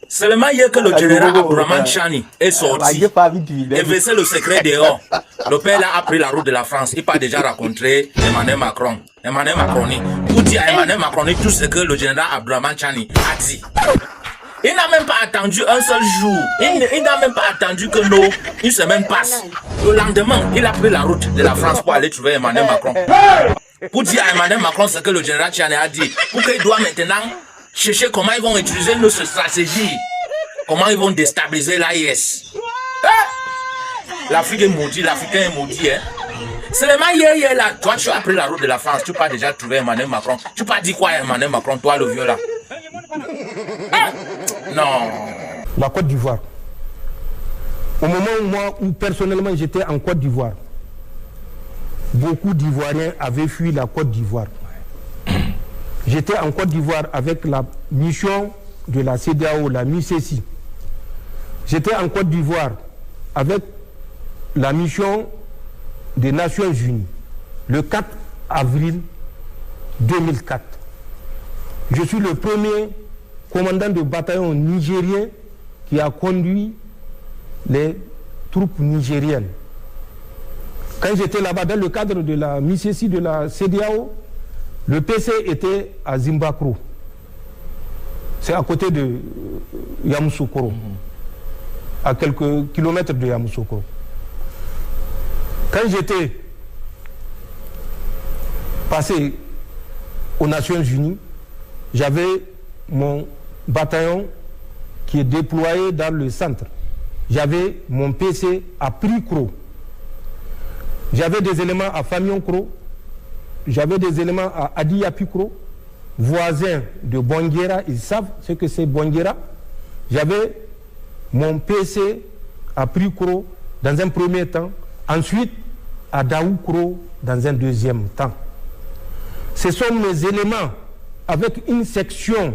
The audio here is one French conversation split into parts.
Seulement hier que le général Abdourahmane Chani est sorti et versé le secret dehors, le père là a pris la route de la France. Il part déjà rencontrer Emmanuel Macron. Emmanuel Macroni. Pour dire à Emmanuel Macroni tout ce que le général Abdourahmane Chani a dit. Il n'a même pas attendu un seul jour. Il n'a même pas attendu que une semaine passe. Le lendemain, il a pris la route de la France pour aller trouver Emmanuel Macron. Pour dire à Emmanuel Macron ce que le général Chani a dit. Pour qu'il doit maintenant chercher comment ils vont utiliser notre stratégie. Comment ils vont déstabiliser l'AIS. L'Afrique est maudite, l'Africain est maudit. Seulement hier là, toi tu as pris la route de la France, tu peux déjà trouver Emmanuel Macron. Tu peux dire quoi à Emmanuel Macron, toi le vieux là? Non. La Côte d'Ivoire. Au moment où personnellement j'étais en Côte d'Ivoire, beaucoup d'Ivoiriens avaient fui la Côte d'Ivoire. J'étais en Côte d'Ivoire avec la mission de la CEDEAO, la MICESI. J'étais en Côte d'Ivoire avec la mission des Nations Unies le 4 avril 2004. Je suis le premier commandant de bataillon nigérien qui a conduit les troupes nigériennes. Quand j'étais là-bas dans le cadre de la MICESI de la CEDEAO, le PC était à Zimbabwe. C'est à côté de Yamoussoukro, à quelques kilomètres de Yamoussoukro. Quand j'étais passé aux Nations Unies, j'avais mon bataillon qui est déployé dans le centre. J'avais mon PC à Prikro. J'avais des éléments à Famionkro. J'avais des éléments à Adiyapikro, voisins de Bonguera. Ils savent ce que c'est Bonguera. J'avais mon PC à Prikro dans un premier temps. Ensuite, à Daoukro dans un deuxième temps. Ce sont mes éléments avec une section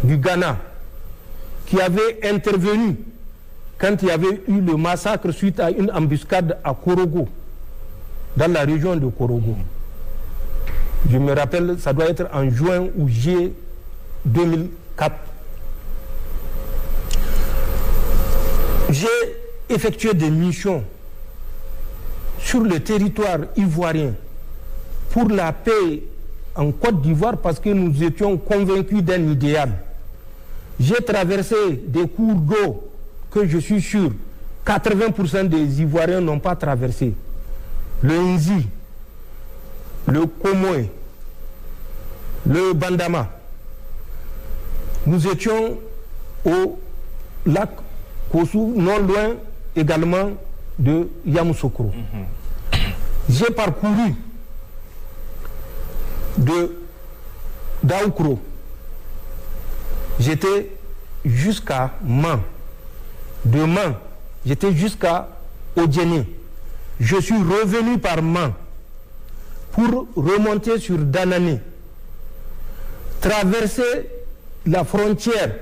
du Ghana qui avait intervenu quand il y avait eu le massacre suite à une embuscade à Korogo, dans la région de Korogo. Je me rappelle, ça doit être en juin ou juillet 2004. J'ai effectué des missions sur le territoire ivoirien pour la paix en Côte d'Ivoire parce que nous étions convaincus d'un idéal. J'ai traversé des cours d'eau que je suis sûr 80% des Ivoiriens n'ont pas traversé. Le Nzi, le Komoé, le Bandama. Nous étions au lac Kossou, non loin également de Yamoussoukro. J'ai parcouru de Daoukro. J'étais jusqu'à Man. De Man, j'étais jusqu'à Odjene. Je suis revenu par Man pour remonter sur Danané, traverser la frontière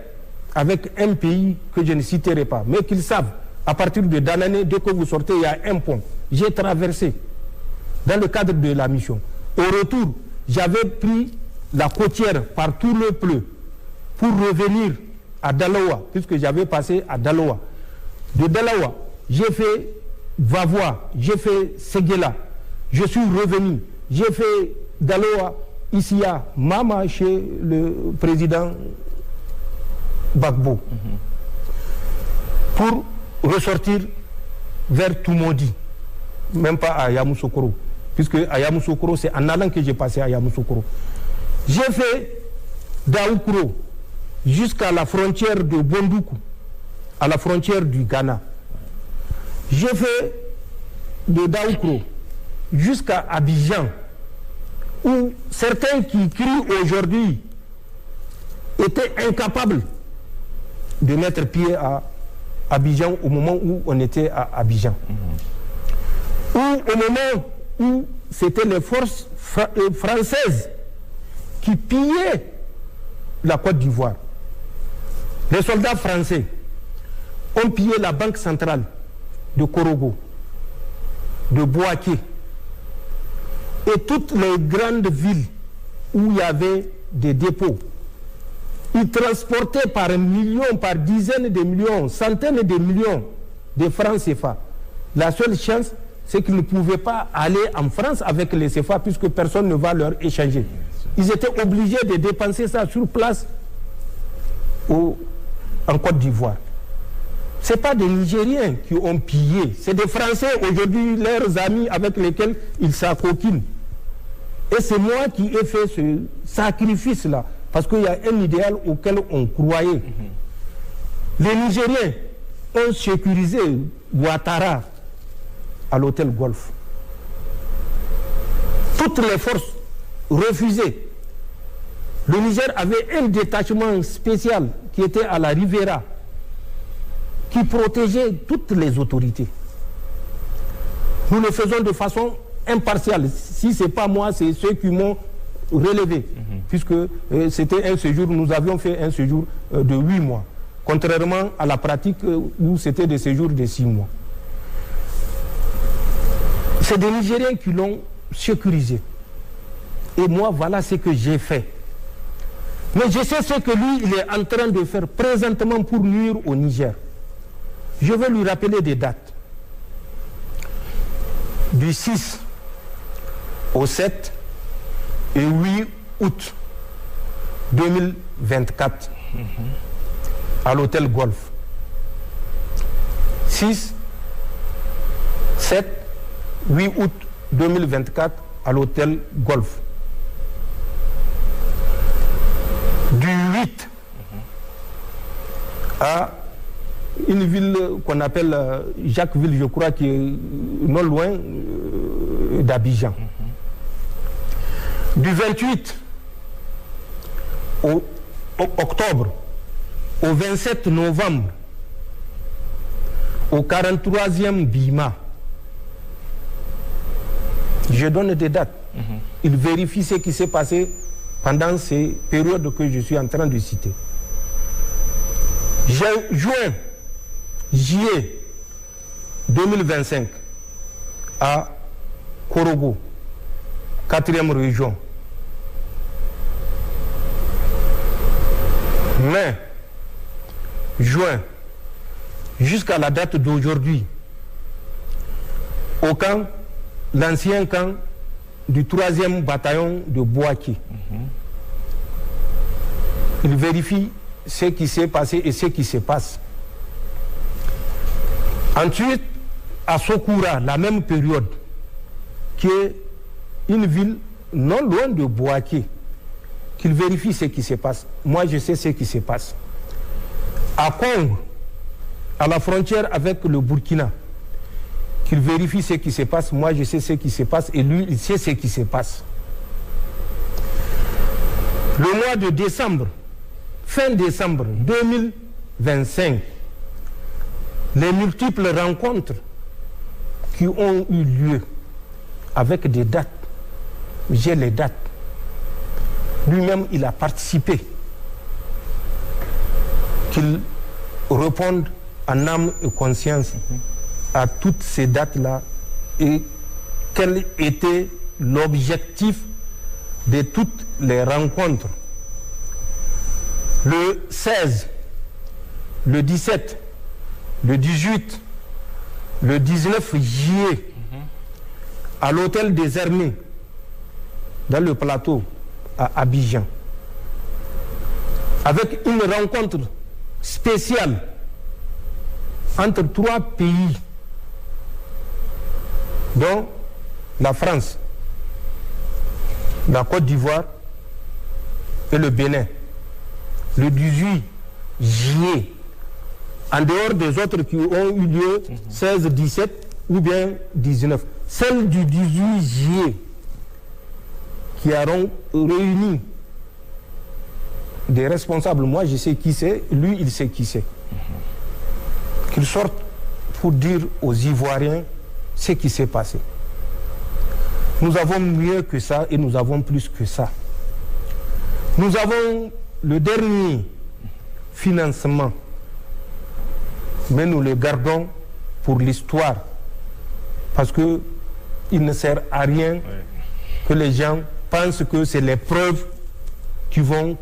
avec un pays que je ne citerai pas, mais qu'ils savent, à partir de Danané, dès que vous sortez, il y a un pont. J'ai traversé dans le cadre de la mission. Au retour, j'avais pris la côtière par tout le pleu pour revenir à Daloa, puisque j'avais passé à Daloa. De Daloa, j'ai fait Vavois, j'ai fait Séguéla, je suis revenu, j'ai fait Daloa, ici à Mama, chez le président Gbagbo, pour ressortir vers Toumoudi, même pas à Yamoussoukro, puisque à Yamoussoukro, c'est en allant que j'ai passé à Yamoussoukro. J'ai fait Daoukro jusqu'à la frontière de Bondoukou, à la frontière du Ghana. J'ai fait de Daoukro jusqu'à Abidjan, où certains qui crient aujourd'hui étaient incapables de mettre pied à Abidjan au moment où on était à Abidjan. Ou au moment où c'était les forces françaises qui pillaient la Côte d'Ivoire. Les soldats français ont pillé la banque centrale de Korogo, de Bouaké et toutes les grandes villes où il y avait des dépôts. Ils transportaient par millions, par dizaines de millions, centaines de millions de francs CFA. La seule chance, c'est qu'ils ne pouvaient pas aller en France avec les CFA puisque personne ne va leur échanger. Ils étaient obligés de dépenser ça sur place en Côte d'Ivoire. Ce n'est pas des Nigériens qui ont pillé, c'est des Français aujourd'hui, leurs amis avec lesquels ils s'acoquinent. Et c'est moi qui ai fait ce sacrifice-là, parce qu'il y a un idéal auquel on croyait. Les Nigériens ont sécurisé Ouattara à l'hôtel Golf. Toutes les forces refusaient. Le Niger avait un détachement spécial qui était à la Rivera, qui protégeait toutes les autorités. Nous le faisons de façon impartiale. Si ce n'est pas moi, c'est ceux qui m'ont relevé. Puisque c'était un séjour, nous avions fait un séjour de 8 mois. Contrairement à la pratique où c'était des séjours de 6 mois. C'est des Nigériens qui l'ont sécurisé. Et moi, voilà ce que j'ai fait. Mais je sais ce que lui, il est en train de faire présentement pour nuire au Niger. Je vais lui rappeler des dates. Du 6 au 7 et 8 août 2024 à l'hôtel Golf. 6, 7, 8 août 2024 à l'hôtel Golf. Du 8 à une ville qu'on appelle Jacquesville, je crois, qui est non loin d'Abidjan. Du 28 au octobre au 27 novembre au 43e Bima. Je donne des dates. Il vérifie ce qui s'est passé pendant ces périodes que je suis en train de citer. Juin, juillet 2025 à Korogo, 4e région. Mai, juin, jusqu'à la date d'aujourd'hui, au camp, l'ancien camp du 3e bataillon de Bouaké. Il vérifie ce qui s'est passé et ce qui se passe. Ensuite, à Sokoura, la même période, qui est une ville non loin de Bouaké, qu'il vérifie ce qui se passe. Moi, je sais ce qui se passe. À Congo, à la frontière avec le Burkina, qu'il vérifie ce qui se passe. Moi, je sais ce qui se passe et lui, il sait ce qui se passe. Le mois de décembre, fin décembre 2025, les multiples rencontres qui ont eu lieu avec des dates, j'ai les dates. Lui-même, il a participé. Qu'il réponde en âme et conscience à toutes ces dates-là et quel était l'objectif de toutes les rencontres. Le 16, le 17, le 18, le 19 juillet, à l'hôtel des Armées, dans le plateau, à Abidjan, avec une rencontre spéciale entre 3 pays, dont la France, la Côte d'Ivoire et le Bénin, le 18 juillet, en dehors des autres qui ont eu lieu 16, 17 ou bien 19. Celle du 18 juillet qui a réuni des responsables, moi je sais qui c'est, lui il sait qui c'est. Qu'ils sortent pour dire aux Ivoiriens ce qui s'est passé. Nous avons mieux que ça et nous avons plus que ça. Nous avons le dernier financement, mais nous le gardons pour l'histoire, parce qu'il ne sert à rien que les gens pense que c'est les preuves qui vont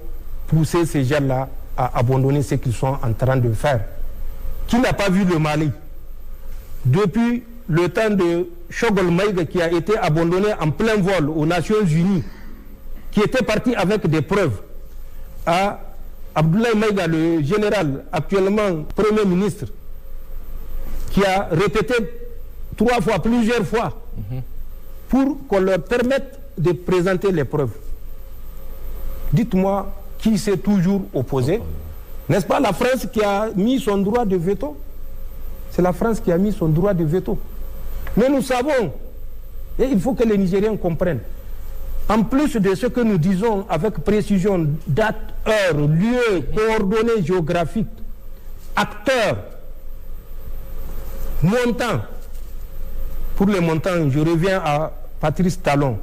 pousser ces gens-là à abandonner ce qu'ils sont en train de faire. Qui n'a pas vu le Mali? Depuis le temps de Choguel Maïga, qui a été abandonné en plein vol aux Nations Unies, qui était parti avec des preuves, à Abdoulaye Maïga, le général, actuellement Premier ministre, qui a répété 3 fois, plusieurs fois, pour qu'on leur permette de présenter les preuves. Dites-moi qui s'est toujours opposé. N'est-ce pas la France qui a mis son droit de veto? C'est la France qui a mis son droit de veto. Mais nous savons, et il faut que les Nigériens comprennent, en plus de ce que nous disons avec précision, date, heure, lieu, coordonnées géographiques, acteurs, montant. Pour les montants, je reviens à Patrice Talon.